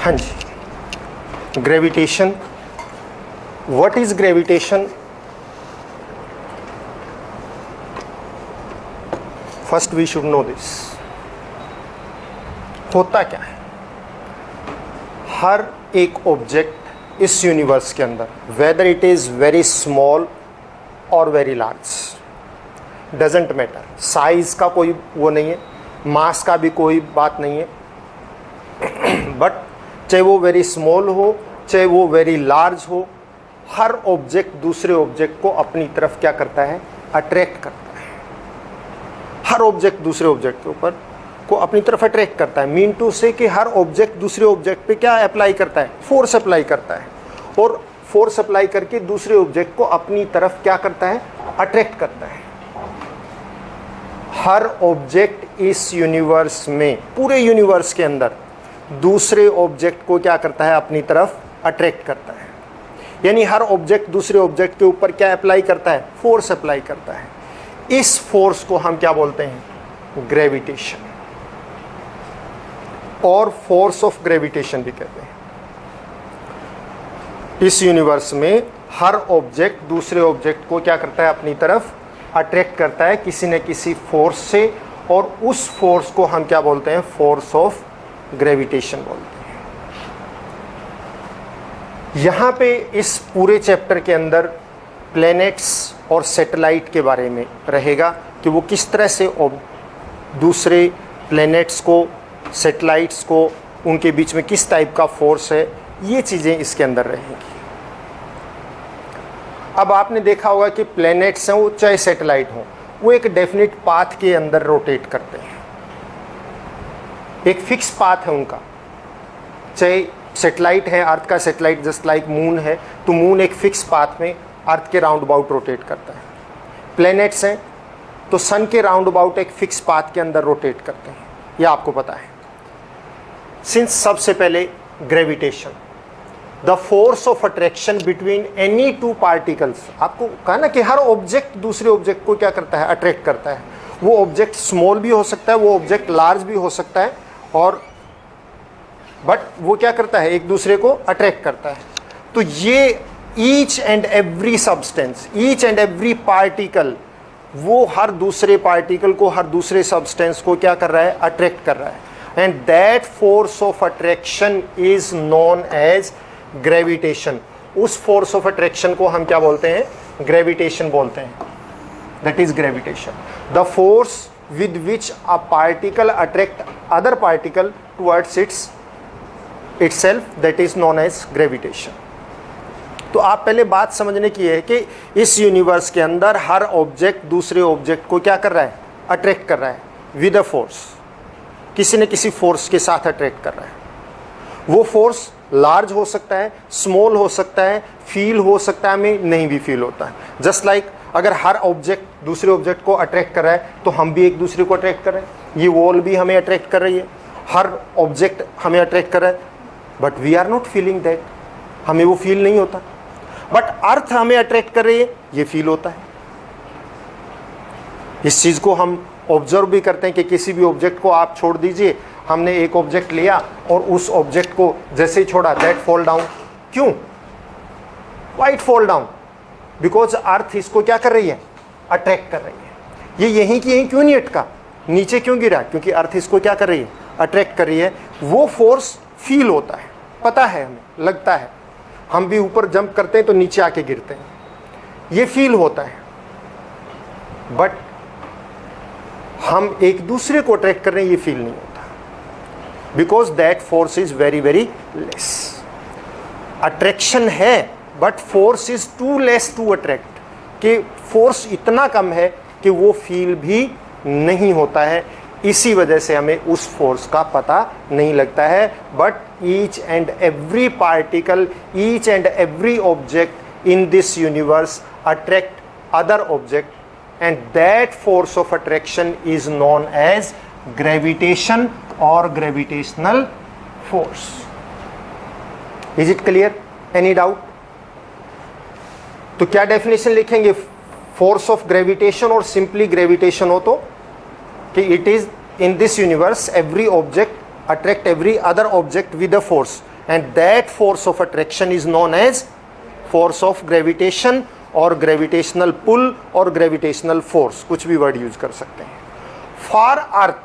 हाँ जी, gravitation. What is gravitation? First we should know this. होता क्या है? हर एक ऑब्जेक्ट इस यूनिवर्स के अंदर, whether it is very small और very large, doesn't matter, size का कोई वो नहीं है, मास का भी कोई बात नहीं है, बट चाहे वो वेरी स्मॉल हो चाहे वो वेरी लार्ज हो, हर ऑब्जेक्ट दूसरे ऑब्जेक्ट को अपनी तरफ क्या करता है? अट्रैक्ट करता है. हर ऑब्जेक्ट दूसरे ऑब्जेक्ट के ऊपर को अपनी तरफ अट्रैक्ट करता है. मीन टू से कि हर ऑब्जेक्ट दूसरे ऑब्जेक्ट पे क्या अप्लाई करता है? फोर्स अप्लाई करता है. और फोर्स अप्लाई करके दूसरे ऑब्जेक्ट को अपनी तरफ क्या करता है? अट्रैक्ट करता है. हर ऑब्जेक्ट इस यूनिवर्स में, पूरे यूनिवर्स के अंदर दूसरे ऑब्जेक्ट को क्या करता है? अपनी तरफ अट्रैक्ट करता है. यानी हर ऑब्जेक्ट दूसरे ऑब्जेक्ट के ऊपर क्या अप्लाई करता है? फोर्स अप्लाई करता है. इस फोर्स को हम क्या बोलते हैं? ग्रेविटेशन, और फोर्स ऑफ ग्रेविटेशन भी कहते हैं. इस यूनिवर्स में हर ऑब्जेक्ट दूसरे ऑब्जेक्ट को क्या करता है? अपनी तरफ अट्रैक्ट करता है किसी न किसी फोर्स से, और उस फोर्स को हम क्या बोलते हैं? फोर्स ऑफ ग्रेविटेशन बोलते हैं. यहाँ पे इस पूरे चैप्टर के अंदर प्लैनेट्स और सैटेलाइट के बारे में रहेगा कि वो किस तरह से दूसरे प्लैनेट्स को, सैटेलाइट्स को, उनके बीच में किस टाइप का फोर्स है, ये चीज़ें इसके अंदर रहेंगी. अब आपने देखा होगा कि प्लैनेट्स हैं वो चाहे सैटेलाइट हों, वो एक डेफिनेट पाथ के अंदर रोटेट करते हैं. एक फिक्स पाथ है उनका. चाहे सैटेलाइट है, अर्थ का सैटेलाइट जस्ट लाइक मून है, तो मून एक फिक्स पाथ में अर्थ के राउंड अबाउट रोटेट करता है. प्लैनेट्स हैं तो सन के राउंड अबाउट एक फिक्स पाथ के अंदर रोटेट करते हैं. यह आपको पता है. सिंस सबसे पहले gravitation, the force of attraction between any two particles. आपको कहा ना कि हर ऑब्जेक्ट दूसरे ऑब्जेक्ट को क्या करता है? अट्रैक्ट करता है. वो ऑब्जेक्ट स्मॉल भी हो सकता है, वो ऑब्जेक्ट लार्ज भी हो सकता है, और बट वो क्या करता है? एक दूसरे को अट्रैक्ट करता है. तो ये each and every substance, each and every particle, वो हर दूसरे पार्टिकल को, हर दूसरे सब्सटेंस को क्या कर रहा है? अट्रैक्ट कर रहा है. And that force of attraction is known as gravitation. उस फोर्स ऑफ अट्रैक्शन को हम क्या बोलते हैं? ग्रेविटेशन बोलते हैं. That is gravitation, the force with which a particle attract other particle towards itself, that is known as gravitation. तो आप पहले बात समझने की है कि इस यूनिवर्स के अंदर हर ऑब्जेक्ट दूसरे ऑब्जेक्ट को क्या कर रहा है? अट्रैक्ट कर रहा है विद अ फोर्स. किसी न किसी फोर्स के साथ अट्रैक्ट कर रहा है. वो फोर्स लार्ज हो सकता है, स्मॉल हो सकता है, फील हो सकता है, हमें नहीं भी फील होता है. जस्ट लाइक अगर हर ऑब्जेक्ट दूसरे ऑब्जेक्ट को अट्रैक्ट कर रहा है तो हम भी एक दूसरे को अट्रैक्ट कर रहे हैं. ये वॉल भी हमें अट्रैक्ट कर रही है, हर ऑब्जेक्ट हमें अट्रैक्ट कर रहा है, but we are not feeling that. हमें वो फील नहीं होता. बट अर्थ हमें अट्रैक्ट कर रही है, ये फील होता है. इस चीज़ को हम ऑब्जर्व भी करते हैं कि किसी भी ऑब्जेक्ट को आप छोड़ दीजिए, हमने एक ऑब्जेक्ट लिया और उस ऑब्जेक्ट को जैसे ही छोड़ा, दैट फॉल डाउन. क्यों? Why it fall down? Because अर्थ इसको क्या कर रही है? अट्रैक्ट कर रही है. ये यहीं की यहीं क्यों नहीं अटका? नीचे क्यों गिरा? क्योंकि अर्थ इसको क्या कर रही है? अट्रैक्ट कर रही है. वो फोर्स फील होता है, पता है, हमें लगता है. हम भी ऊपर जंप करते हैं तो नीचे आके गिरते हैं, ये फील होता है. बट हम एक दूसरे को अट्रैक्ट कर रहे हैं, ये फील नहीं होता. Because that force is very very less. Attraction है but force is too less to attract. कि फोर्स इतना कम है कि वो फील भी नहीं होता है. इसी वजह से हमें उस फोर्स का पता नहीं लगता है. But each and every particle, each and every object in this universe attract other object, and that force of attraction is known as gravitation और gravitational force. Is it clear? Any doubt? तो क्या definition लिखेंगे force of gravitation, और simply gravitation हो तो कि it is in this universe every object attract every other object with a force, and that force of attraction is known as force of gravitation और gravitational pull और gravitational force, कुछ भी word use कर सकते हैं। For earth,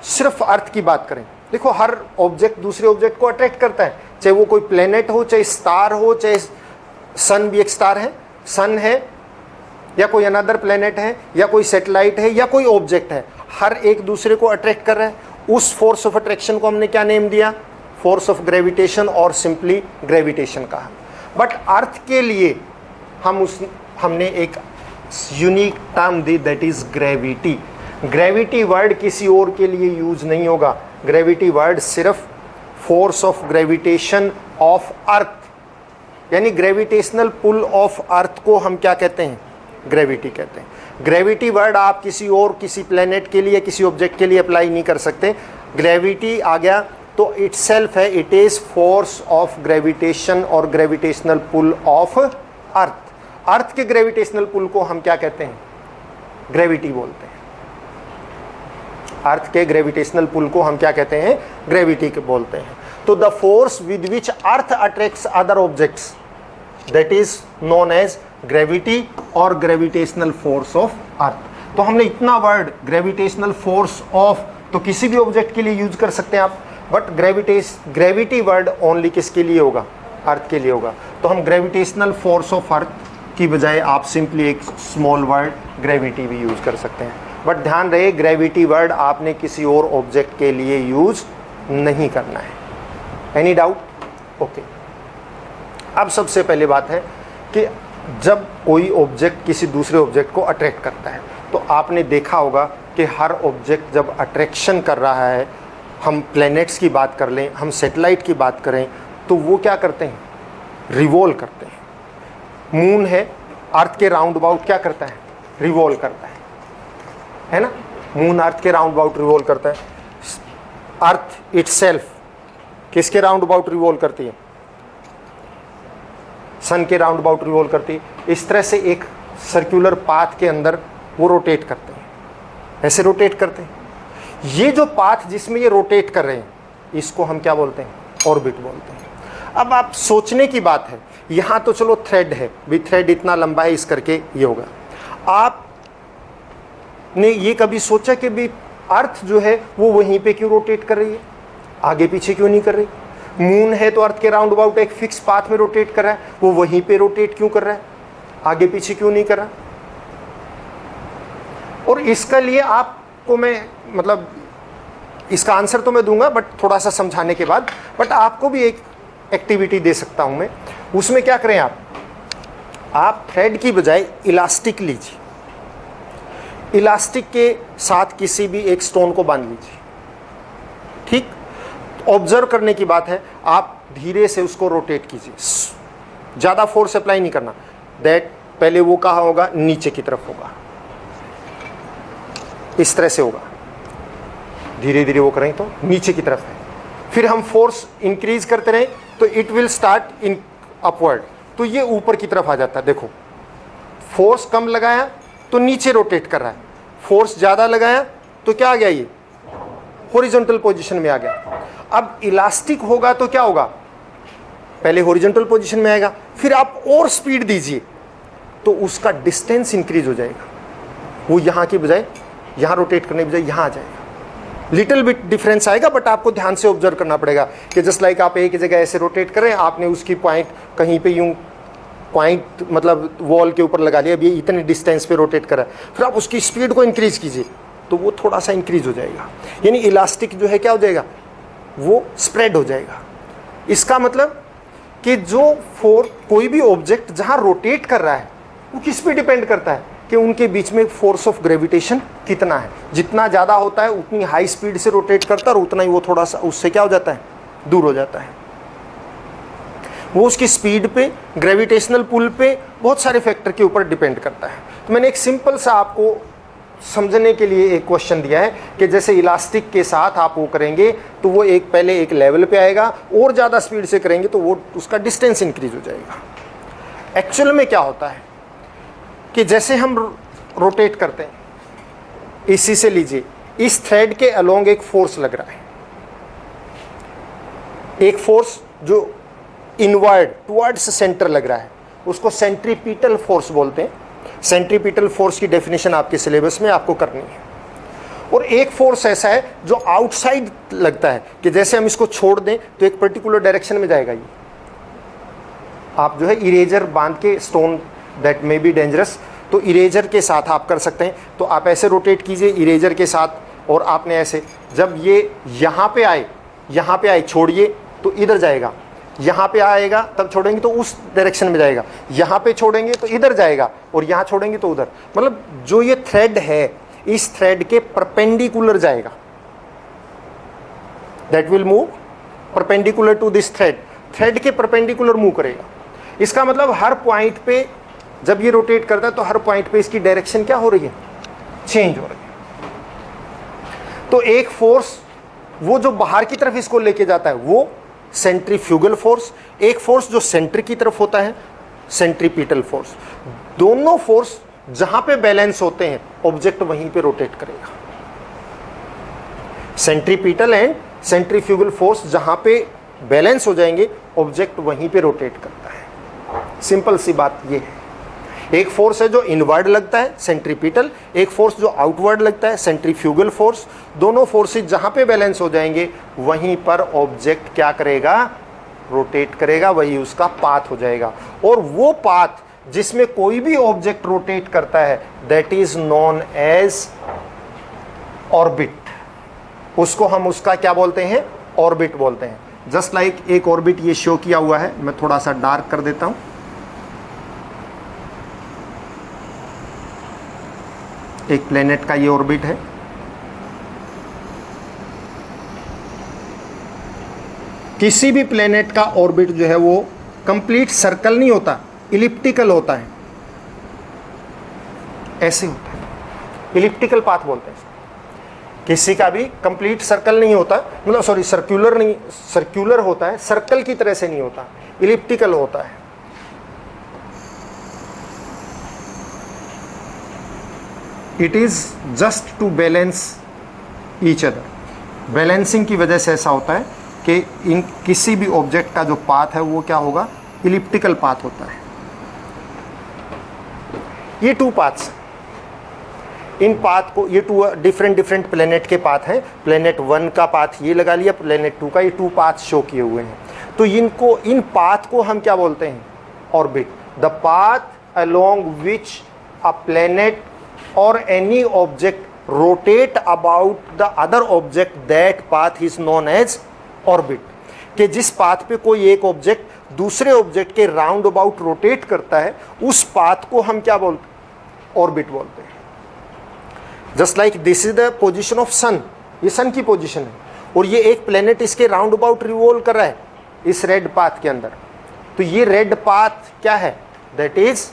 सिर्फ अर्थ की बात करें, देखो हर ऑब्जेक्ट दूसरे ऑब्जेक्ट को अट्रैक्ट करता है, चाहे वो कोई प्लेनेट हो, चाहे स्टार हो, चाहे सन भी एक स्टार है, सन है, या कोई अनदर प्लेनेट है, या कोई सैटेलाइट है, या कोई ऑब्जेक्ट है, हर एक दूसरे को अट्रैक्ट कर रहा है। उस फोर्स ऑफ अट्रैक्शन को हमने क्या नेम दिया? फोर्स ऑफ ग्रेविटेशन और सिंपली ग्रेविटेशन कहा। बट अर्थ के लिए हमने एक unique term the, that is gravity. Gravity word किसी और के लिए यूज नहीं होगा, ग्रेविटी वर्ड सिर्फ force of gravitation of earth, यानी ग्रेविटेशनल पुल ऑफ अर्थ को हम क्या कहते हैं? ग्रेविटी कहते हैं। ग्रेविटी वर्ड आप किसी और, किसी प्लेनेट के लिए, किसी ऑब्जेक्ट के लिए अप्लाई नहीं कर सकते। ग्रेविटी आ गया तो इटसेल्फ है, it is force of gravitation और ग्रेविटेशनल पुल ऑफ अर्थ। अर्थ के ग्रेविटेशनल पुल को हम क्या कहते हैं? ग्रेविटी बोलते हैं। अर्थ के ग्रेविटेशनल पुल को हम क्या कहते हैं? ग्रेविटी के बोलते हैं। तो the force with which earth attracts other objects, that is known as gravity और ग्रेविटेशनल फोर्स ऑफ अर्थ। तो हमने इतना वर्ड ग्रेविटेशनल फोर्स ऑफ तो किसी भी ऑब्जेक्ट के लिए यूज कर सकते हैं आप, बट ग्रेविटी वर्ड ओनली किसके लिए होगा? अर्थ के लिए होगा। तो हम ग्रेविटेशनल फोर्स ऑफ अर्थ की बजाय आप सिंपली एक स्मॉल वर्ड ग्रेविटी भी यूज कर सकते हैं। बट ध्यान रहे, ग्रेविटी वर्ड आपने किसी और ऑब्जेक्ट के लिए यूज नहीं करना है। Any doubt? ओके। अब सबसे पहले बात है कि जब कोई ऑब्जेक्ट किसी दूसरे ऑब्जेक्ट को अट्रैक्ट करता है, तो आपने देखा होगा कि हर ऑब्जेक्ट जब अट्रैक्शन कर रहा है, हम प्लैनेट्स की बात कर लें, हम सैटेलाइट की बात करें, तो वो क्या करते हैं? रिवॉल्व करते हैं। मून है, अर्थ के राउंड अबाउट क्या करता है? रिवॉल्व करता है ना? मून अर्थ के राउंड अबाउट रिवॉल्व करता है। अर्थ इटसेल्फ किसके राउंड अबाउट रिवॉल्व करती है? सन के राउंड अबाउट रिवॉल्व करती है। इस तरह से एक सर्कुलर पाथ के अंदर वो रोटेट करते हैं, ऐसे रोटेट करते हैं। ये जो पाथ जिसमें ये रोटेट कर रहे हैं, इसको हम क्या बोलते हैं? ऑर्बिट बोलते हैं। अब आप सोचने की बात है, यहाँ तो चलो थ्रेड है, भी थ्रेड इतना लंबा है, इस करके ये होगा। आपने ये कभी सोचा कि भी अर्थ जो है वो वहीं पे क्यों रोटेट कर रही है, आगे पीछे क्यों नहीं कर रही? मून है तो अर्थ के राउंड अबाउट एक फिक्स पाथ में रोटेट कर रहा है, वो वहीं पे रोटेट क्यों कर रहा है, आगे पीछे क्यों नहीं कर रहा? और इसका लिए आपको मैं मतलब इसका आंसर तो मैं दूंगा, बट थोड़ा सा समझाने के बाद, बट आपको भी एक एक्टिविटी दे सकता हूं मैं। उसमें क्या करें आप थ्रेड की बजाय इलास्टिक लीजिए, इलास्टिक के साथ किसी भी एक स्टोन को बांध लीजिए, ठीक? ऑब्जर्व करने की बात है, आप धीरे से उसको रोटेट कीजिए, ज़्यादा फोर्स अप्लाई नहीं करना। दैट पहले वो कहाँ होगा? नीचे की तरफ होगा, इस तरह से होगा। धीरे धीरे वो करें तो नीचे की तरफ है। फिर हम फोर्स इंक्रीज करते रहें तो it will start in upward, तो ये ऊपर की तरफ आ जाता है। देखो, फोर्स कम लगाया तो नीचे रोटेट कर रहा है, फोर्स ज़्यादा लगाया तो क्या आ गया? ये हॉरिजॉन्टल पोजीशन में आ गया। अब इलास्टिक होगा तो क्या होगा? पहले हॉरिजॉन्टल पोजीशन में आएगा, फिर आप और स्पीड दीजिए तो उसका डिस्टेंस इंक्रीज हो जाएगा। वो यहाँ की बजाय यहाँ रोटेट करने की बजाय यहाँ आ जाएगा। लिटिल बिट डिफरेंस आएगा, बट आपको ध्यान से ऑब्जर्व करना पड़ेगा कि जस्ट लाइक आप एक जगह ऐसे रोटेट करें, आपने उसकी पॉइंट कहीं पे यूं पॉइंट मतलब वॉल के ऊपर लगा लिया, अभी इतने डिस्टेंस पे रोटेट करा, फिर आप उसकी स्पीड को इंक्रीज कीजिए तो वो थोड़ा सा इंक्रीज हो जाएगा। यानी इलास्टिक जो है क्या हो जाएगा? वो स्प्रेड हो जाएगा। इसका मतलब कि जो कोई भी ऑब्जेक्ट जहाँ रोटेट कर रहा है वो किस पे डिपेंड करता है कि उनके बीच में फोर्स ऑफ ग्रेविटेशन कितना है। जितना ज़्यादा होता है उतनी हाई स्पीड से रोटेट करता है और उतना ही वो थोड़ा सा उससे क्या हो जाता है? दूर हो जाता है। वो उसकी स्पीड पे, ग्रेविटेशनल पुल पे, बहुत सारे फैक्टर के ऊपर डिपेंड करता है। तो मैंने एक सिंपल सा आपको समझने के लिए एक क्वेश्चन दिया है कि जैसे इलास्टिक के साथ आप वो करेंगे तो वो एक पहले एक लेवल पे आएगा, और ज़्यादा स्पीड से करेंगे तो वो उसका डिस्टेंस इंक्रीज हो जाएगा। एक्चुअल में क्या होता है कि जैसे हम रोटेट करते हैं, इसी से लीजिए, इस थ्रेड के अलोंग एक फोर्स लग रहा है, एक फोर्स जो इनवर्ड टुवर्ड्स सेंटर लग रहा है उसको सेंट्रीपिटल फोर्स बोलते हैं। सेंट्रीपिटल फोर्स की डेफिनेशन आपके सिलेबस में आपको करनी है। और एक फोर्स ऐसा है जो आउटसाइड लगता है कि जैसे हम इसको छोड़ दें तो एक पर्टिकुलर डायरेक्शन में जाएगा। ये आप जो है इरेजर बांध के stone that may be dangerous, तो इरेजर के साथ आप कर सकते हैं। तो आप ऐसे रोटेट कीजिए इरेजर के साथ और आपने ऐसे, जब ये यहाँ पे आए छोड़िए तो इधर जाएगा, यहाँ पे आएगा तब छोड़ेंगे तो उस डायरेक्शन में जाएगा, यहाँ पे छोड़ेंगे तो इधर जाएगा और यहाँ छोड़ेंगे तो उधर। मतलब जो ये थ्रेड है इस थ्रेड के परपेंडिकुलर जाएगा, that will move perpendicular to this thread के परपेंडिकुलर मूव करेगा। इसका मतलब हर पॉइंट पे जब ये रोटेट करता है तो हर पॉइंट पे इसकी डायरेक्शन क्या हो रही है, चेंज हो रही है। तो एक फोर्स वो जो बाहर की तरफ इसको लेके जाता है वो सेंट्रीफ्यूगल फोर्स, एक फोर्स जो सेंटर की तरफ होता है सेंट्रीपिटल फोर्स। दोनों फोर्स जहां पे बैलेंस होते हैं ऑब्जेक्ट वहीं पे रोटेट करेगा। सेंट्रीपिटल एंड सेंट्रीफ्यूगल फोर्स जहां पे बैलेंस हो जाएंगे ऑब्जेक्ट वहीं पे रोटेट करता है। सिंपल सी बात ये है। एक फोर्स है जो इनवर्ड लगता है सेंट्रीपिटल, एक फोर्स जो आउटवर्ड लगता है सेंट्रीफ्यूगल फोर्स। दोनों फोर्सेस जहां पे बैलेंस हो जाएंगे वहीं पर ऑब्जेक्ट क्या करेगा, रोटेट करेगा, वही उसका पाथ हो जाएगा। और वो पाथ जिसमें कोई भी ऑब्जेक्ट रोटेट करता है that is known as orbit. उसको हम उसका क्या बोलते हैं, ऑर्बिट बोलते हैं। जस्ट लाइक एक ऑर्बिट ये शो किया हुआ है, मैं थोड़ा सा डार्क कर देता हूं। एक प्लेनेट का ये ऑर्बिट है। किसी भी प्लेनेट का ऑर्बिट जो है वो कंप्लीट सर्कल नहीं होता, इलिप्टिकल होता है, ऐसे होता है, इलिप्टिकल पाथ बोलते हैं। किसी का भी कंप्लीट सर्कल नहीं होता, मतलब सॉरी सर्कुलर नहीं, सर्कुलर होता है, सर्कल की तरह से नहीं होता, इलिप्टिकल होता है। It is just to balance each other. Balancing की वजह से ऐसा होता है कि इन किसी भी ऑब्जेक्ट का जो पाथ है वो क्या होगा, इलिप्टिकल पाथ होता है। ये टू पाथ्स, इन पाथ को, ये टू डिफरेंट प्लेनेट के पाथ हैं। प्लेनेट 1 का पाथ ये लगा लिया, प्लेनेट 2 का, ये टू पाथ शो किए हुए हैं। तो इनको, इन पाथ को हम क्या बोलते हैं, orbit. The path along which a planet or any object rotate about the other object, that path is known as orbit। कि जिस पाथ पे कोई एक ऑब्जेक्ट दूसरे ऑब्जेक्ट के राउंड अबाउट रोटेट करता है उस पाथ को हम क्या बोलते हैं, ऑर्बिट बोलते हैं। Just like this is the position of sun, ये सन की पोजीशन है और ये एक प्लेनेट इसके राउंड अबाउट रिवॉल्व कर रहा है इस रेड पाथ के अंदर। तो ये रेड पाथ क्या है, दैट इज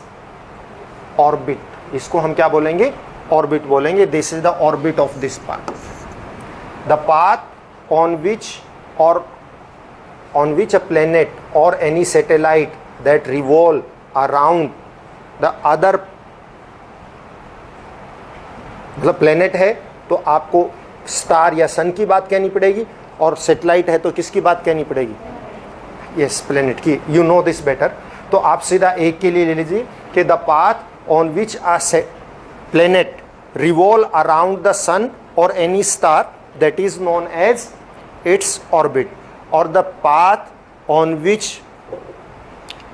ऑर्बिट। इसको हम क्या बोलेंगे, ऑर्बिट बोलेंगे। This is the orbit of this path. The path on which a planet और any satellite that revolve around the other, मतलब प्लेनेट है तो आपको स्टार या सन की बात कहनी पड़ेगी और सैटेलाइट है तो किसकी बात कहनी पड़ेगी, यस प्लेनेट की। You know this better. तो आप सीधा एक के लिए ले लीजिए कि the path on which a planet revolve around the sun or any star, that is known as its orbit, or the path on which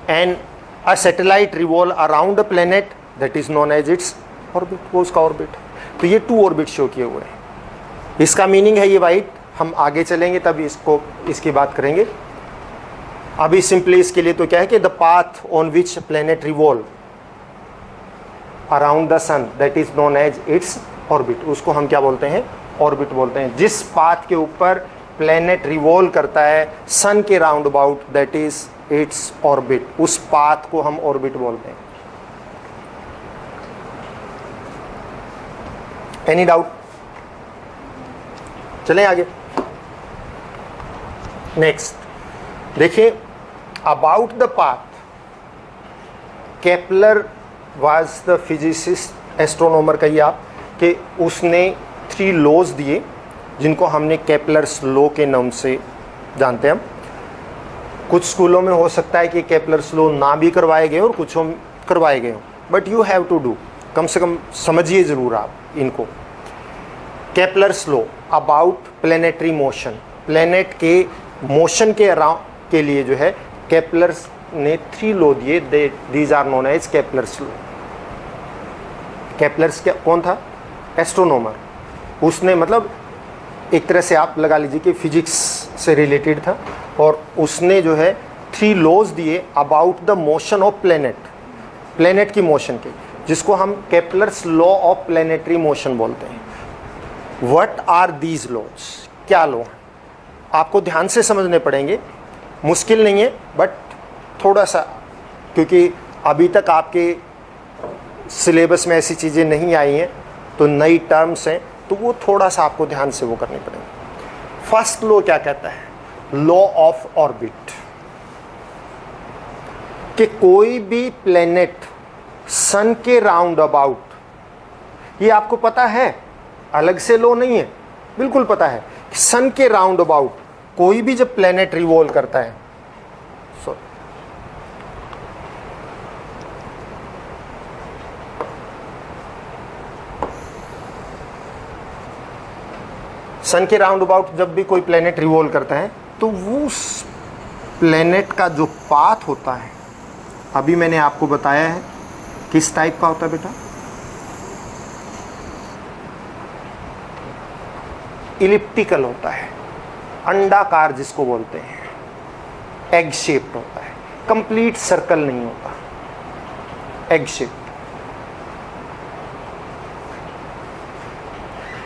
a satellite revolve around a planet, that is known as its orbit, वो उसका orbit है। तो ये to orbit show किए हुए हैं। इसका meaning है ये वाइट, हम आगे चलेंगे तब इसकी बात करेंगे। अभी सिंपली इसके लिए तो क्या है कि the path on which planet revolve around the sun, that is known as its orbit. उसको हम क्या बोलते हैं, ऑर्बिट बोलते हैं। जिस पाथ के ऊपर प्लेनेट रिवॉल्व करता है सन के round about, that is its orbit. उस पाथ को हम ऑर्बिट बोलते हैं। Any doubt? चलें आगे। नेक्स्ट देखिए, about the path, Kepler was the physicist, astronomer कहिए आप, कि उसने 3 लॉज दिए जिनको हमने केपलर्स लॉ के नाम से जानते हैं हम। कुछ स्कूलों में हो सकता है कि केपलर्स लॉ ना भी करवाए गए और कुछ करवाए गए हों, but you have to do, कम से कम समझिए ज़रूर आप इनको। Kepler's law about planetary motion, planet के मोशन के अराउंड के लिए जो है केपलर्स ने 3 लॉ दिए, these are known as Kepler's law. Kepler's क्या कौन था? एस्ट्रोनॉमर। उसने मतलब एक तरह से आप लगा लीजिए कि फिजिक्स से रिलेटेड था, और उसने जो है 3 लॉज दिए about the motion of planet, planet की मोशन के, जिसको हम Kepler's law of planetary motion बोलते हैं। What are these laws? क्या लॉ? आपको ध्यान से समझने पड़ेंगे, मुश्किल नहीं है बट थोड़ा सा, क्योंकि अभी तक आपके सिलेबस में ऐसी चीज़ें नहीं आई हैं, तो नई टर्म्स हैं, तो वो थोड़ा सा आपको ध्यान से वो करनी पड़ेगी। फर्स्ट लॉ क्या कहता है? लॉ ऑफ ऑर्बिट, कि कोई भी प्लेनेट सन के राउंड अबाउट, ये आपको पता है, अलग से लॉ नहीं है, बिल्कुल पता है कि सन के राउंड अबाउट कोई भी जब प्लेनेट रिवॉल्व करता है, सन के राउंड अबाउट जब भी कोई प्लेनेट रिवॉल्व करता है, तो वो उस प्लेनेट का जो पाथ होता है, अभी मैंने आपको बताया है किस टाइप का होता है बेटा, इलिप्टिकल होता है, अंडाकार जिसको बोलते हैं, एग शेप्ड होता है, कंप्लीट सर्कल नहीं होता, एग शेप्ड।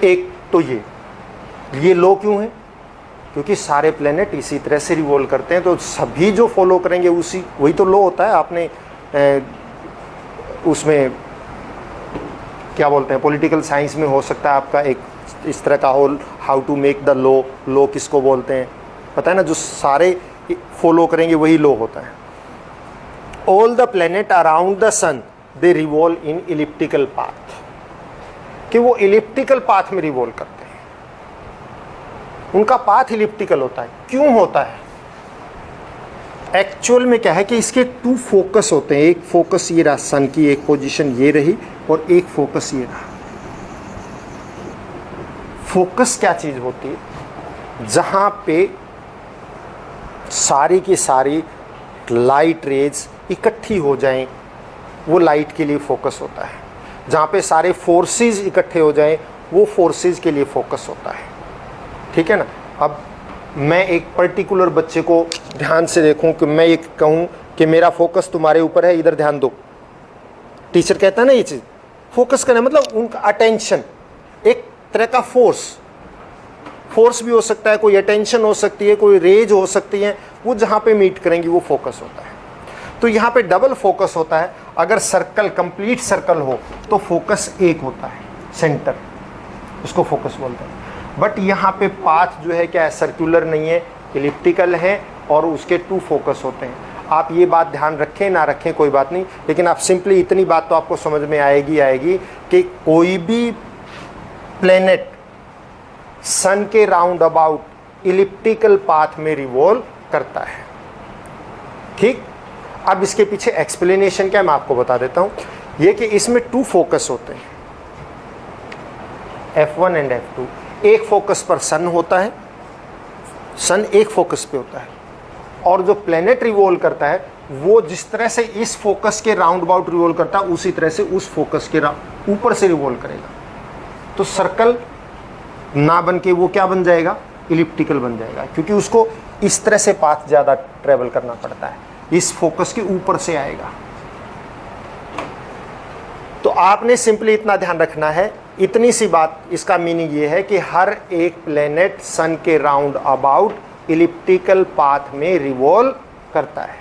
एक तो ये लो क्यों है? क्योंकि सारे प्लेनेट इसी तरह से रिवॉल्व करते हैं, तो सभी जो फॉलो करेंगे उसी, वही तो लो होता है। आपने उसमें क्या बोलते हैं, पॉलिटिकल साइंस में हो सकता है आपका एक इस तरह का हो, how to make the low, low किसको बोलते हैं पता है ना, जो सारे फॉलो करेंगे वही लो होता है। All the planet around the sun they revolve in elliptical path, कि वो इलिप्टिकल पाथ में रिवॉल्व करते हैं, उनका पाथ इलिप्टिकल होता है। क्यों होता है? एक्चुअल में क्या है कि इसके 2 फोकस होते हैं, एक फोकस ये रहा, सन की एक पोजीशन ये रही, और एक फोकस ये रहा। फोकस क्या चीज होती है? जहां पे सारी की सारी लाइट रेज इकट्ठी हो जाएं, वो लाइट के लिए फोकस होता है। जहां पे सारे फोर्सेस इकट्ठे हो जाएं, वो फोर्सेस के लिए फोकस होता है। ठीक है ना? अब मैं एक पर्टिकुलर बच्चे को ध्यान से देखूं कि मैं एक कहूं कि मेरा फोकस तुम्हारे ऊपर है, इधर ध्यान दो, टीचर कहता है ना ये चीज, फोकस करना मतलब उनका अटेंशन, एक तरह का फोर्स भी हो सकता है, कोई अटेंशन हो सकती है, कोई रेज हो सकती है, वो जहां पे मीट करेंगी वो फोकस होता है। तो यहाँ पे डबल फोकस होता है। अगर सर्कल, कंप्लीट सर्कल हो तो फोकस एक होता है, सेंटर, उसको फोकस बोलते हैं। बट यहाँ पे पाथ जो है क्या है, सर्कुलर नहीं है, इलिप्टिकल है, और उसके 2 फोकस होते हैं। आप ये बात ध्यान रखें ना रखें कोई बात नहीं, लेकिन आप सिंपली इतनी बात तो आपको समझ में आएगी कि कोई भी प्लेनेट सन के राउंड अबाउट इलिप्टिकल पाथ में रिवॉल्व करता है। ठीक, अब इसके पीछे एक्सप्लेनेशन क्या है मैं आपको बता देता हूं। ये कि इसमें 2 फोकस होते हैं, F1 एंड F2। एक फोकस पर सन होता है, सन एक फोकस पे होता है, और जो प्लेनेट रिवॉल्व करता है वो जिस तरह से इस फोकस के राउंड अबाउट रिवॉल्व करता है, उसी तरह से उस फोकस के ऊपर से रिवॉल्व करेगा। तो सर्कल ना बन के वो क्या बन जाएगा, इलिप्टिकल बन जाएगा, क्योंकि उसको इस तरह से पाथ ज़्यादा ट्रेवल करना पड़ता है, इस फोकस के ऊपर से आएगा। तो आपने सिंपली इतना ध्यान रखना है, इतनी सी बात, इसका मीनिंग ये है कि हर एक प्लेनेट सन के राउंड अबाउट इलिप्टिकल पाथ में रिवॉल्व करता है।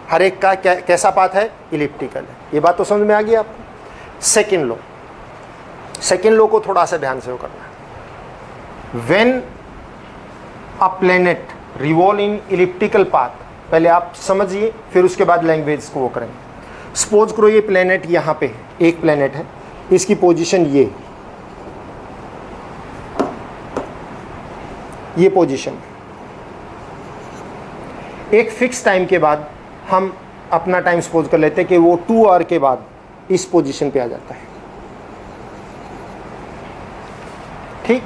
हर एक का कैसा पाथ है, इलिप्टिकल है। ये बात तो समझ में आ गई आपको। सेकेंड लॉ को थोड़ा सा ध्यान से वो करना है। When a planet revolve in elliptical path, पहले आप समझिए फिर उसके बाद लैंग्वेज को वो करेंगे। सपोज करो ये प्लेनेट यहाँ पे एक प्लेनेट है, इसकी पोजीशन ये पोजीशन, एक फिक्स टाइम के बाद हम अपना टाइम सपोज कर लेते हैं कि वो 2 आवर के बाद इस पोजीशन पे आ जाता है। ठीक,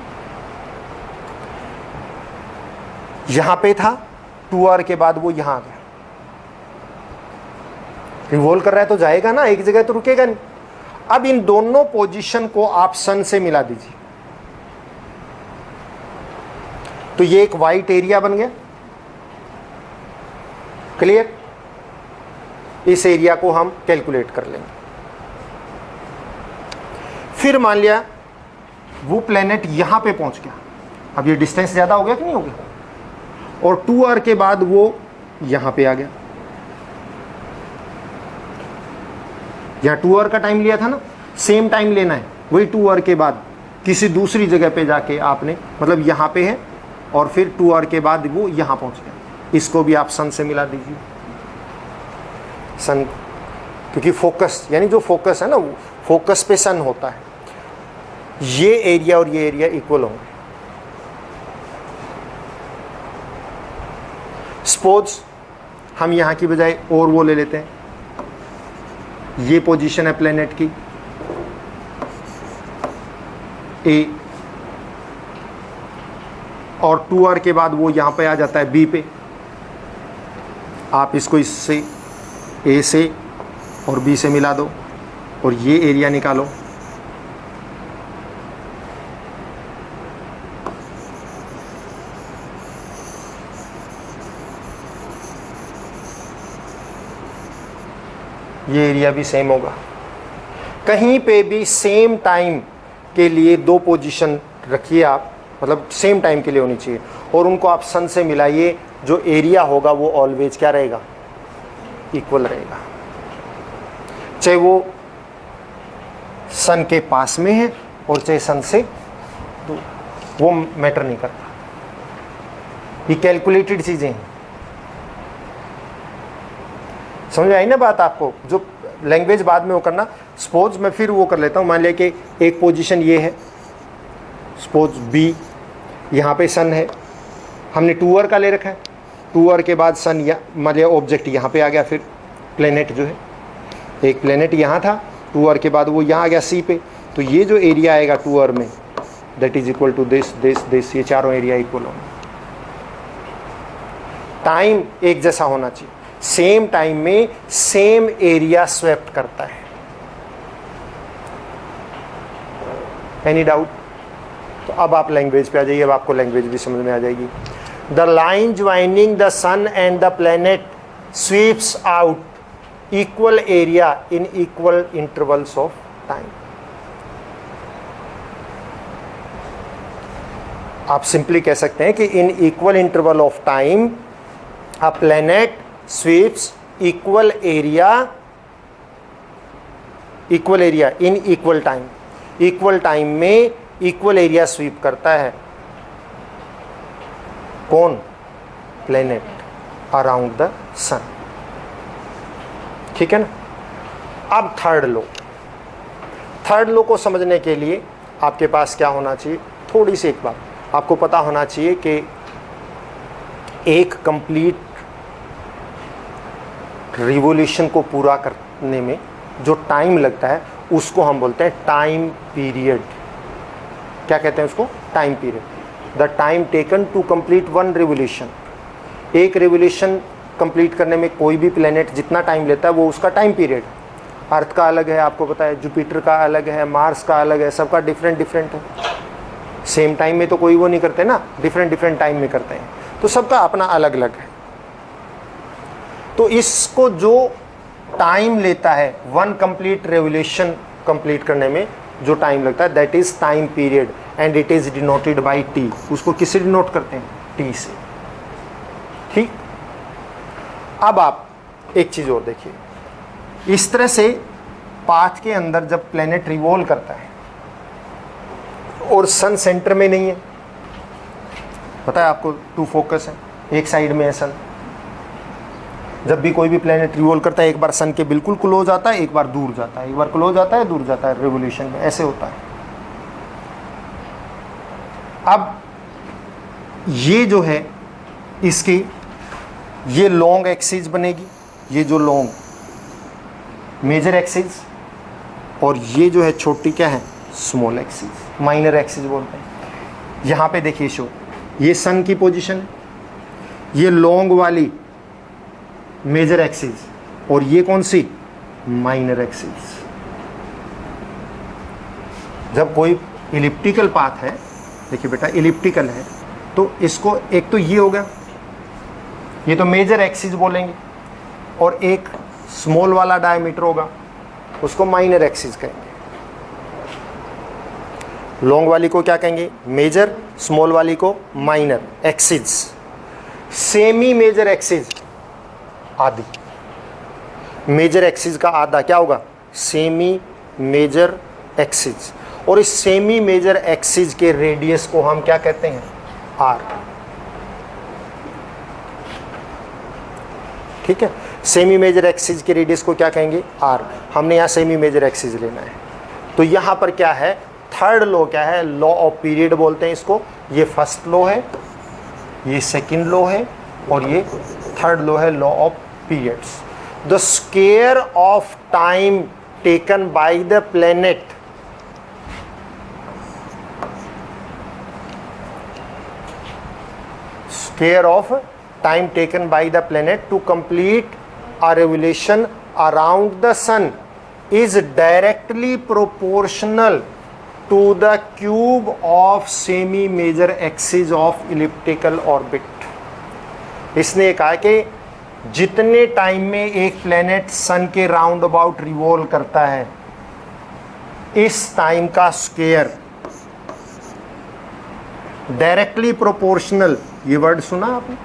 यहां पे था, 2 आवर के बाद वो यहां आ गया। रिवॉल्व कर रहा है तो जाएगा ना, एक जगह तो रुकेगा नहीं। अब इन दोनों पोजीशन को आप सन से मिला दीजिए, तो ये एक वाइट एरिया बन गया। क्लियर? इस एरिया को हम कैलकुलेट कर लेंगे। फिर मान लिया वो प्लेनेट यहां पे पहुंच गया, अब ये डिस्टेंस ज्यादा हो गया कि नहीं हो गया, और 2 आवर के बाद वो यहां पे आ गया। यहां 2 आवर का टाइम लिया था ना, सेम टाइम लेना है, वही 2 आवर के बाद किसी दूसरी जगह पे जाके आपने, मतलब यहां पे है और फिर 2 आवर के बाद वो यहां पहुंच गया। इसको भी आप सन से मिला दीजिए, सन, क्योंकि फोकस, यानी जो फोकस है ना, वो फोकस पे सन होता है। ये एरिया और ये एरिया इक्वल होंगे। सपोज हम यहां की बजाय और वो ले लेते हैं, ये पोजीशन है प्लेनेट की ए, और 2 आवर के बाद वो यहां पे आ जाता है बी पे। आप इसको इससे, ए से और बी से मिला दो और ये एरिया निकालो। ये एरिया भी सेम होगा। कहीं पे भी सेम टाइम के लिए 2 पोजीशन रखिए आप, मतलब सेम टाइम के लिए होनी चाहिए, और उनको आप सन से मिलाइए। जो एरिया होगा वो ऑलवेज क्या रहेगा, इक्वल रहेगा, चाहे वो सन के पास में है और चाहे सन से दूर, वो मैटर नहीं करता। ये कैलकुलेटेड चीजें हैं, समझ में आई ना बात आपको? जो लैंग्वेज बाद में वो करना। सपोज मैं फिर वो कर लेता हूँ, मान लिया कि एक पोजीशन ये है, सपोज बी, यहाँ पे सन है, हमने 2 आवर का ले रखा है। 2 आवर के बाद सन, या मान लिया ऑब्जेक्ट यहाँ पे आ गया, फिर प्लेनेट जो है, एक प्लेनेट यहाँ था, 2 आवर के बाद वो यहाँ आ गया सी पे, तो ये जो एरिया आएगा 2 आवर में, that is equal to this this this, ये चारों एरिया इक्वल होंगे। टाइम एक जैसा होना चाहिए, सेम टाइम में सेम एरिया स्वेप्ट करता है। Any doubt? तो अब आप लैंग्वेज पे आ जाइए, अब आपको लैंग्वेज भी समझ में आ जाएगी। The line joining the sun and the planet sweeps out equal area in equal intervals of time. आप सिंपली कह सकते हैं कि in equal interval of time a planet sweeps equal area in equal time. Equal time में equal area sweep करता है कौन? Planet around the sun. ठीक है ना? अब थर्ड लॉ को समझने के लिए आपके पास क्या होना चाहिए? थोड़ी सी एक बात आपको पता होना चाहिए कि एक कंप्लीट रिवॉल्यूशन को पूरा करने में जो टाइम लगता है उसको हम बोलते हैं टाइम पीरियड। क्या कहते हैं उसको? Time period. The time taken to complete one revolution. एक रिवॉल्यूशन कंप्लीट करने में कोई भी प्लेनेट जितना टाइम लेता है वो उसका टाइम पीरियड। अर्थ का अलग है, आपको पता है, जुपिटर का अलग है, मार्स का अलग है, सबका डिफरेंट डिफरेंट है। सेम टाइम में तो कोई वो नहीं करते ना, डिफरेंट डिफरेंट टाइम में करते हैं, तो सबका अपना अलग अलग है। तो इसको जो टाइम लेता है वन कंप्लीट रेवोल्यूशन कंप्लीट करने में जो टाइम लगता है that is time period and it is denoted by T. उसको किससे डिनोट करते हैं? टी से। ठीक। अब आप एक चीज और देखिए, इस तरह से पाथ के अंदर जब प्लेनेट रिवॉल्व करता है और सन सेंटर में नहीं है, पता है आपको, टू फोकस है, एक साइड में है सन। जब भी कोई भी प्लेनेट रिवॉल्व करता है एक बार सन के बिल्कुल क्लोज आता है, एक बार दूर जाता है, एक बार क्लोज आता है, दूर जाता है। रिवॉल्यूशन में ऐसे होता है। अब ये जो है इसकी ये लॉन्ग एक्सिस बनेगी, ये जो लॉन्ग मेजर एक्सिस, और ये जो है छोटी क्या है, स्मॉल एक्सिस, माइनर एक्सिस बोलते हैं। यहाँ पे देखिए शो, ये सन की पोजीशन है, ये लॉन्ग वाली मेजर एक्सिस, और ये कौन सी, माइनर एक्सिस। जब कोई इलिप्टिकल पाथ है, देखिए बेटा इलिप्टिकल है, तो इसको एक तो ये होगा, ये तो मेजर एक्सिस बोलेंगे, और एक स्मॉल वाला डायमीटर होगा, उसको माइनर एक्सिस कहेंगे। लॉन्ग वाली को क्या कहेंगे, मेजर, स्मॉल वाली को minor axis. Semi major axis आधी, मेजर एक्सिस का आधा क्या होगा, सेमी मेजर एक्सिस। और इस सेमी मेजर एक्सिस के रेडियस को हम क्या कहते हैं, आर। ठीक है, सेमी मेजर एक्सिस के रेडियस को क्या कहेंगे, आर। हमने यहाँ सेमी मेजर एक्सिस लेना है। तो यहाँ पर क्या है, थर्ड लॉ क्या है, लॉ ऑफ पीरियड बोलते हैं इसको। ये फर्स्ट लॉ है, ये सेकंड लॉ है, और ये थर्ड लॉ है, law of periods. The square of time taken by the planet square of time taken by the planet to complete a revolution around the sun is directly proportional to the cube of semi major axis of elliptical orbit। इसने कहा कि जितने time में एक planet सन के round about revolve करता है, इस टाइम का स्क्वायर डायरेक्टली प्रोपोर्शनल, ये वर्ड सुना आपने,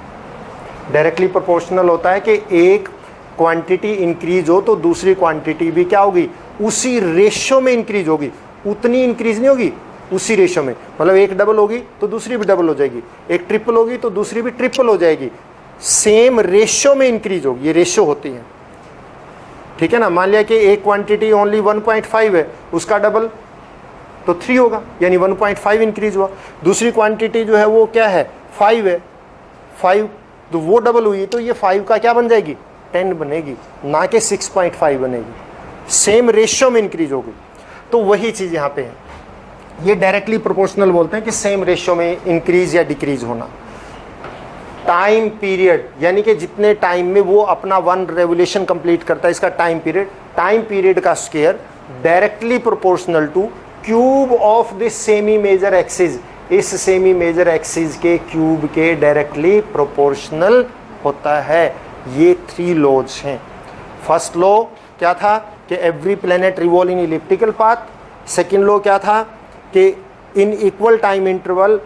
डायरेक्टली प्रोपोर्शनल होता है कि एक क्वांटिटी इंक्रीज हो तो दूसरी क्वांटिटी भी क्या होगी, उसी रेशियो में इंक्रीज होगी, उतनी इंक्रीज नहीं होगी, उसी रेशियो में। मतलब एक डबल होगी तो दूसरी भी डबल हो जाएगी, एक ट्रिपल होगी तो दूसरी भी ट्रिपल हो जाएगी, सेम रेशियो में इंक्रीज होगी, ये रेशियो होती है। ठीक है ना, मान लिया कि एक क्वांटिटी ओनली 1.5 है, उसका डबल तो 3 होगा, यानी 1.5 इंक्रीज हुआ। दूसरी क्वांटिटी जो है वो क्या है, 5 है, 5 तो वो डबल हुई, तो ये 5 का क्या बन जाएगी, 10 बनेगी, ना कि 6.5 बनेगी, सेम रेशियो में इंक्रीज होगी। तो वही चीज़ यहाँ पे है, ये डायरेक्टली प्रोपोर्शनल बोलते हैं कि सेम रेशियो में इंक्रीज या डिक्रीज होना। टाइम पीरियड यानी कि जितने टाइम में वो अपना वन रेवोल्यूशन कंप्लीट करता है, इसका टाइम पीरियड का square directly proportional to cube of this semi major axis, इस सेमी मेजर एक्सिस के क्यूब के डायरेक्टली प्रोपोर्शनल होता है। ये 3 लॉज हैं। फर्स्ट लॉ क्या था कि every planet revolve in elliptical path. Second law क्या था कि in equal time interval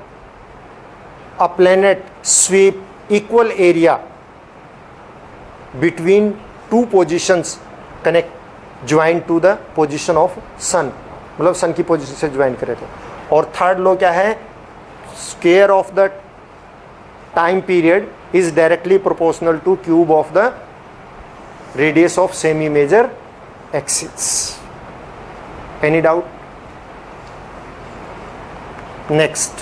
a planet sweep equal area between 2 positions connect join to the position of sun, मतलब सन की पोजीशन से ज्वाइन करे थे। और थर्ड लॉ क्या है, square of the time period is directly proportional to cube of the radius of semi major axis. Any doubt? Next,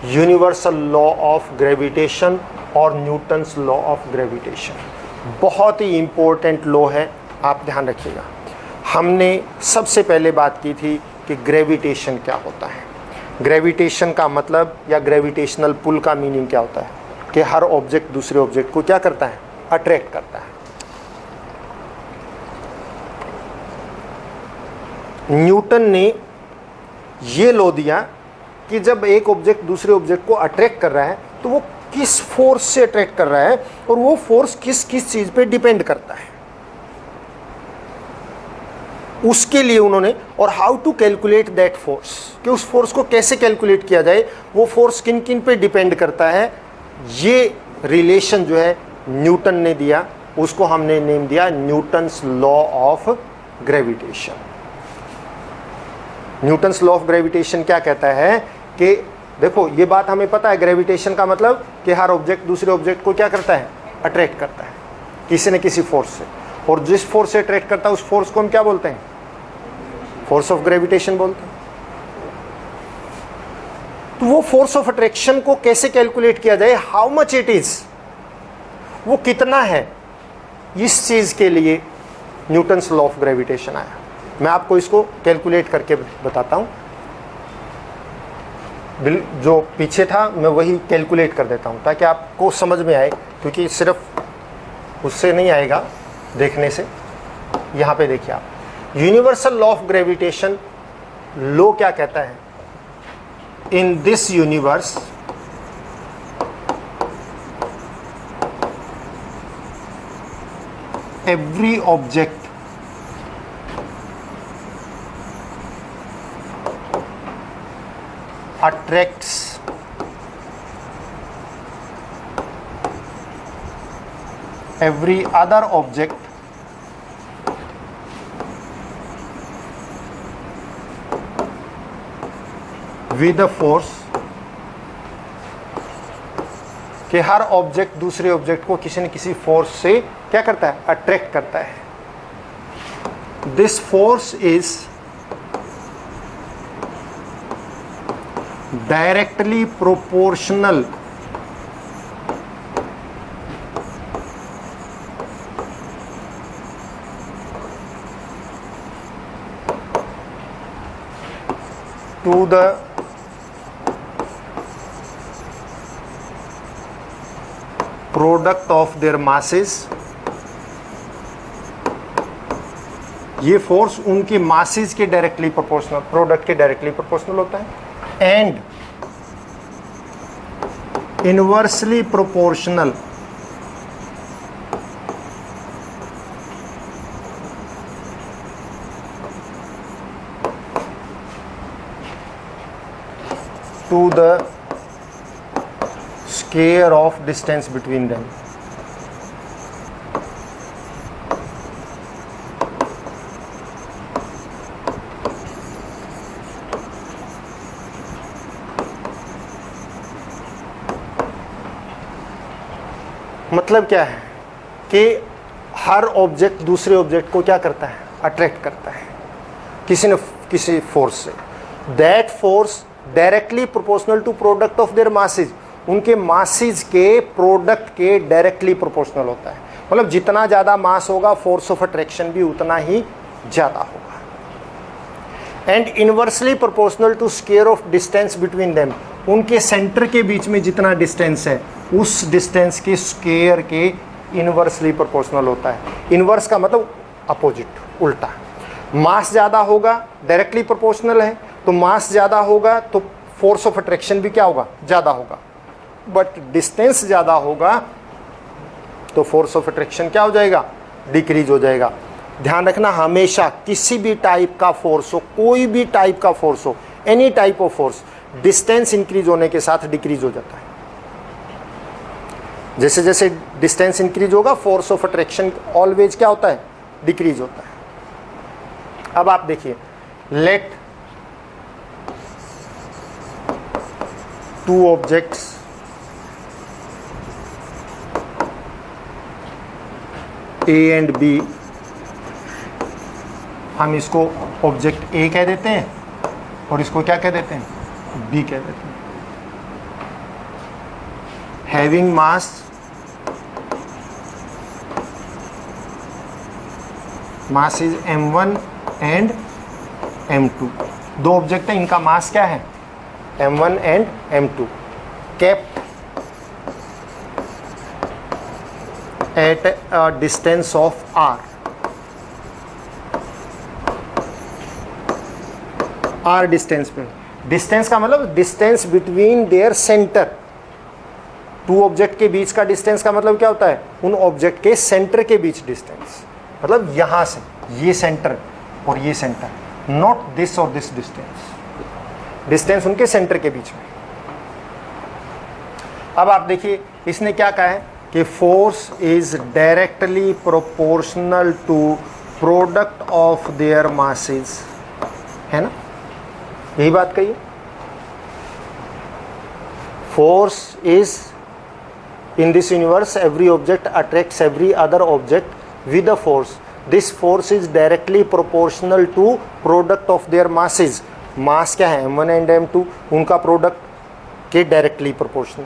universal law of gravitation और Newton's law of gravitation, बहुत ही important law है, आप ध्यान रखिएगा। हमने सबसे पहले बात की थी कि ग्रेविटेशन क्या होता है। ग्रेविटेशन का मतलब या ग्रेविटेशनल पुल का मीनिंग क्या होता है कि हर ऑब्जेक्ट दूसरे ऑब्जेक्ट को क्या करता है, अट्रैक्ट करता है। न्यूटन ने ये लॉ दिया कि जब एक ऑब्जेक्ट दूसरे ऑब्जेक्ट को अट्रैक्ट कर रहा है तो वो किस फोर्स से अट्रैक्ट कर रहा है और वो फोर्स किस किस चीज़ पे डिपेंड करता है, उसके लिए उन्होंने, और how to calculate that force, कि उस फोर्स को कैसे कैलकुलेट किया जाए, वो फोर्स किन किन पे डिपेंड करता है, ये रिलेशन जो है न्यूटन ने दिया, उसको हमने नेम दिया Newton's law of gravitation. Newton's law of gravitation क्या कहता है कि देखो ये बात हमें पता है, ग्रेविटेशन का मतलब कि हर ऑब्जेक्ट दूसरे ऑब्जेक्ट को क्या करता है, अट्रैक्ट करता है किसी न किसी फोर्स से, और जिस फोर्स से अट्रैक्ट करता है उस फोर्स को हम क्या बोलते हैं, फोर्स ऑफ ग्रेविटेशन बोलते हैं। तो वो फोर्स ऑफ अट्रैक्शन को कैसे कैलकुलेट किया जाए, हाउ मच इट इज, वो कितना है, इस चीज़ के लिए न्यूटन्स लॉ ऑफ ग्रेविटेशन आया। मैं आपको इसको कैलकुलेट करके बताता हूँ, जो पीछे था मैं वही कैलकुलेट कर देता हूँ ताकि आपको समझ में आए, क्योंकि सिर्फ उससे नहीं आएगा देखने से। यहाँ पे देखिए आप, universal law of gravitation law क्या कहता है, इन this universe every object attracts every other object with a force, कि हर ऑब्जेक्ट दूसरे ऑब्जेक्ट को किसी न किसी फोर्स से क्या करता है, अट्रैक्ट करता है। This force is directly proportional to the product of their masses. ये फोर्स उनकी मासेस के डायरेक्टली प्रोपोर्शनल, प्रोडक्ट के डायरेक्टली प्रोपोर्शनल होता है, and inversely proportional to the square of distance between them। मतलब क्या है कि हर ऑब्जेक्ट दूसरे ऑब्जेक्ट को क्या करता है, अट्रैक्ट करता है किसी फोर्स से। That force directly proportional to product of their masses, उनके मासेज के प्रोडक्ट के डायरेक्टली प्रोपोर्शनल होता है। मतलब जितना ज़्यादा मास होगा फोर्स ऑफ अट्रैक्शन भी उतना ही ज़्यादा होगा। And inversely proportional to square of distance between them, उनके सेंटर के बीच में जितना डिस्टेंस है उस डिस्टेंस के स्क्वायर के इनवर्सली प्रोपोर्शनल होता है। इनवर्स का मतलब अपोजिट, उल्टा। मास ज़्यादा होगा, डायरेक्टली प्रोपोर्शनल है, तो मास ज़्यादा होगा तो फोर्स ऑफ अट्रैक्शन भी क्या होगा, ज़्यादा होगा। बट डिस्टेंस ज़्यादा होगा तो फोर्स ऑफ अट्रैक्शन क्या हो जाएगा, डिक्रीज हो जाएगा। ध्यान रखना, हमेशा किसी भी टाइप का फोर्स हो, कोई भी टाइप का फोर्स हो, any type of force, distance increase होने के साथ डिक्रीज हो जाता है। जैसे जैसे डिस्टेंस इंक्रीज होगा फोर्स ऑफ अट्रैक्शन ऑलवेज क्या होता है, डिक्रीज होता है। अब आप देखिए, let two objects A and B, हम इसको ऑब्जेक्ट A कह देते हैं और इसको क्या कह देते हैं, B कह देते हैं। Having mass is m1 and m2, दो ऑब्जेक्ट है, इनका मास क्या है, m1 and m2, kept at a distance of r, r distance पे। डिस्टेंस का मतलब distance between their centre, to object के बीच का डिस्टेंस का मतलब क्या होता है, उन ऑब्जेक्ट के सेंटर के बीच डिस्टेंस, मतलब यहां से ये सेंटर और ये सेंटर, नॉट दिस और दिस डिस्टेंस, डिस्टेंस उनके सेंटर के बीच में। अब आप देखिए इसने क्या कहा है कि force is directly proportional to product of their masses, है ना, यही बात कही। Force is in this universe every object attracts every other object with a force, this force is directly proportional to product of their masses. Mass क्या है, m1 and m2, उनका product के directly proportional,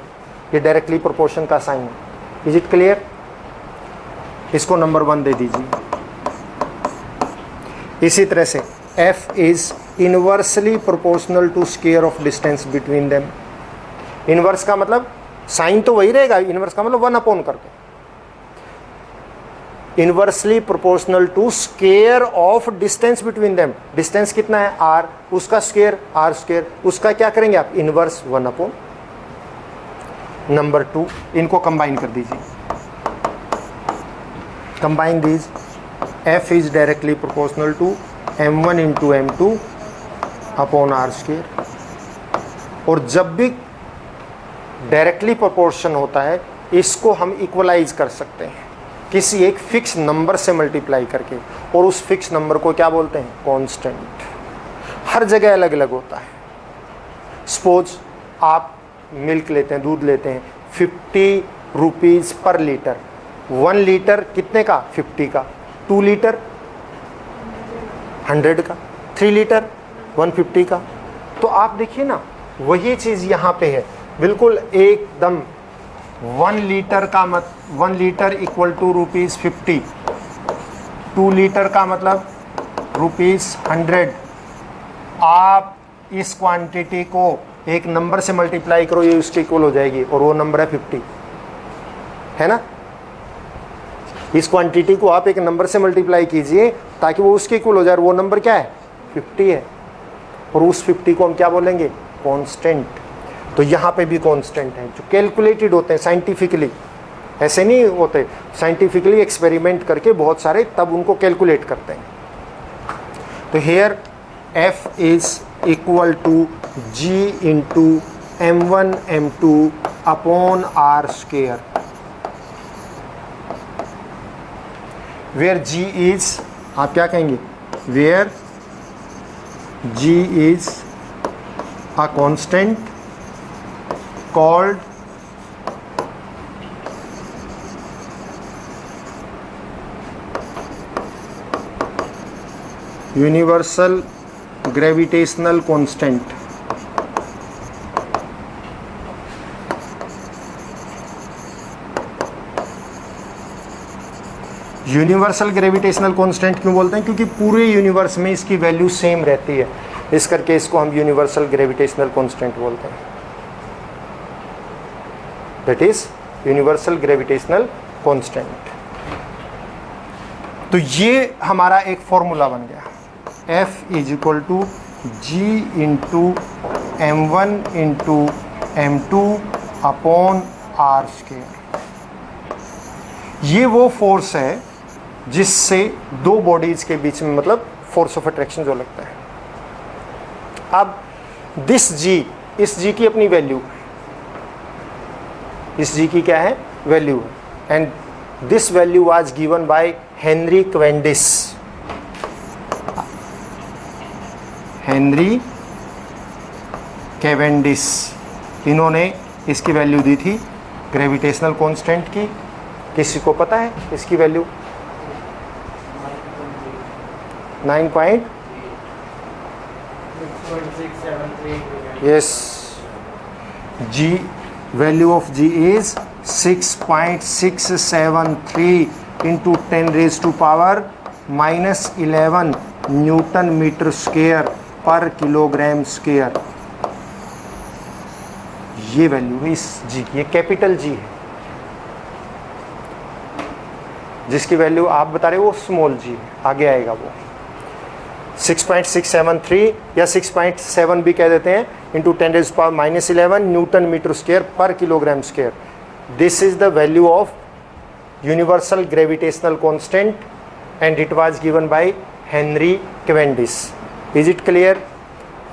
ये directly proportion का sign है। Is it clear? इसको number 1 दे दीजिए। इसी तरह से f is inversely proportional to square of distance between them. Inverse का मतलब साइन तो वही रहेगा, इनवर्स का मतलब 1 अपॉन करके, inversely proportional to square of distance between them. Distance कितना है r, उसका स्क्वायर r स्क्वायर, उसका क्या करेंगे आप, इनवर्स 1 अपॉन। नंबर 2, इनको कंबाइन कर दीजिए, combine these, f is directly proportional to m1 into m2 upon r square. और जब भी डायरेक्टली प्रोपोर्शन होता है इसको हम इक्वलाइज कर सकते हैं किसी एक फिक्स नंबर से मल्टीप्लाई करके, और उस फिक्स नंबर को क्या बोलते हैं, कांस्टेंट। हर जगह अलग अलग होता है। सपोज आप मिल्क लेते हैं, दूध लेते हैं, 50 रुपीज़ पर लीटर। 1 लीटर कितने का, 50 का। 2 लीटर 100 का। 3 लीटर 150 का। तो आप देखिए ना, वही चीज़ यहाँ पे है, बिल्कुल एकदम। 1 लीटर का 1 लीटर इक्वल टू ₹50। 2 लीटर का मतलब ₹100। आप इस क्वांटिटी को एक नंबर से मल्टीप्लाई करो, ये उसके इक्वल हो जाएगी, और वो नंबर है 50, है ना। इस क्वांटिटी को आप एक नंबर से मल्टीप्लाई कीजिए ताकि वो उसके इक्वल हो जाए, वो नंबर क्या है, 50 है, और उस 50 को हम क्या बोलेंगे, कांस्टेंट। तो यहाँ पे भी कांस्टेंट है जो कैलकुलेटेड होते हैं साइंटिफिकली, ऐसे नहीं होते, साइंटिफिकली एक्सपेरिमेंट करके बहुत सारे, तब उनको कैलकुलेट करते हैं। तो here f is equal to g into m1 m2 upon r square, where g is, आप क्या कहेंगे, where g is a constant called universal gravitational constant। Universal gravitational constant क्यों बोलते हैं, क्योंकि पूरे यूनिवर्स में इसकी वैल्यू सेम रहती है, इस करके इसको हम यूनिवर्सल ग्रेविटेशनल कांस्टेंट बोलते हैं। That is universal gravitational constant. तो ये हमारा एक फॉर्मूला बन गया, F is equal to G into M1 into M2 upon R square. ये वो फोर्स है जिससे दो बॉडीज के बीच में, मतलब फोर्स ऑफ अट्रैक्शन जो लगता है। अब दिस G, इस G की अपनी वैल्यू, इस G की क्या है, वैल्यू है, and this value was given by Henry Cavendish. Henry Cavendish, इन्होंने इसकी वैल्यू दी थी ग्रेविटेशनल कांस्टेंट की। किसी को पता है इसकी value? 9. Yes, G, value of G is 6.673 into 10 raised to power -11 newton metre square per kilogram square. ये वैल्यू है इस G की, ये कैपिटल G है, जिसकी वैल्यू आप बता रहे हो वो स्मॉल g है, आगे आएगा वो 6.673 या 6.7 भी कह देते हैं, into 10 raised to power -11 newton metre square per kilogram square. This is the value of universal gravitational constant and it was given by Henry Cavendish. Is it clear?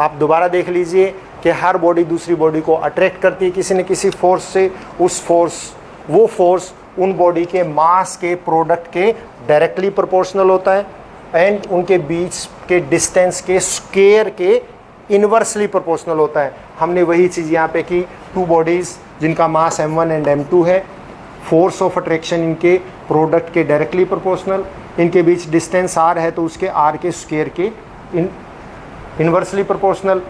आप दोबारा देख लीजिए कि हर बॉडी दूसरी बॉडी को अट्रैक्ट करती है किसी न किसी फोर्स से। उस फोर्स, वो फोर्स उन बॉडी के मास के प्रोडक्ट के डायरेक्टली प्रोपोर्शनल होता है एंड उनके बीच के डिस्टेंस के स्क्वायर के इनवर्सली प्रोपोर्शनल होता है। हमने वही चीज़ यहाँ पे की, टू बॉडीज़ जिनका मास m1 एंड m2 है, फोर्स ऑफ अट्रैक्शन इनके प्रोडक्ट के डायरेक्टली प्रोपोर्शनल, इनके बीच डिस्टेंस r है तो उसके r के स्क्वायर के इनवर्सली प्रोपोर्शनल,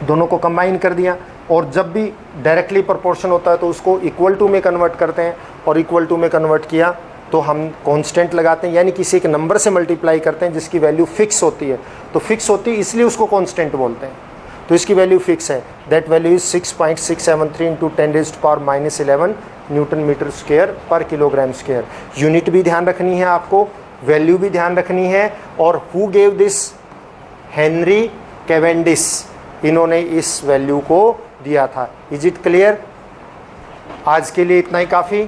दोनों को कंबाइन कर दिया। और जब भी डायरेक्टली प्रोपोर्शन होता है तो उसको इक्वल टू में कन्वर्ट करते हैं, और इक्वल टू में कन्वर्ट किया तो हम कांस्टेंट लगाते हैं, यानी किसी एक नंबर से मल्टीप्लाई करते हैं जिसकी वैल्यू फिक्स होती है। तो फिक्स होती है इसलिए उसको कांस्टेंट बोलते हैं। तो इसकी वैल्यू फिक्स है, that value is 6.673 into 10⁻⁻11 newton metre square per kilogram square. Unit भी ध्यान रखनी है आपको, वैल्यू भी ध्यान रखनी है, और who gave this, Henry Cavendish, इन्होंने इस वैल्यू को दिया था। Is it clear? आज के लिए इतना ही काफ़ी।